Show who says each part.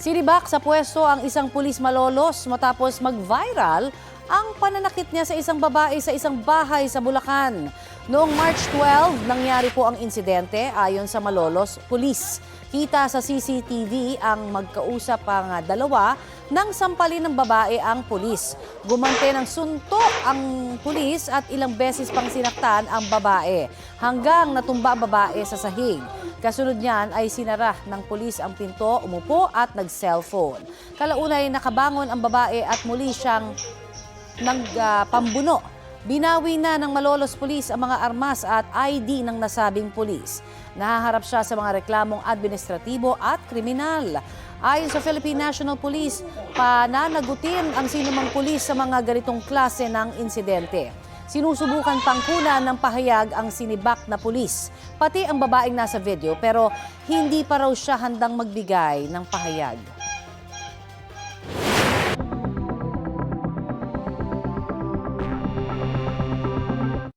Speaker 1: Sinibak sa pwesto ang isang pulis malolos matapos mag-viral ang pananakit niya sa isang babae sa isang bahay sa Bulacan. Noong March 12, nangyari po ang insidente ayon sa malolos pulis. Kita sa CCTV ang magkausap ang dalawa nang sampalin ng babae ang pulis. Gumante ng suntok ang pulis at ilang beses pang sinaktan ang babae hanggang natumba ang babae sa sahig. Kasunod niyan ay sinara ng pulis ang pinto, umupo at nag-cellphone. Kalaunay nakabangon ang babae at muli siyang nagpambuno. Binawi na ng malolos pulis ang mga armas at ID ng nasabing pulis. Nahaharap siya sa mga reklamong administratibo at kriminal. Ayon sa Philippine National Police, pananagutin ang sinumang pulis sa mga ganitong klase ng insidente. Sinusubukan pangkunan ng pahayag ang sinibak na pulis, pati ang babaeng nasa video, pero hindi pa raw siya handang magbigay ng pahayag.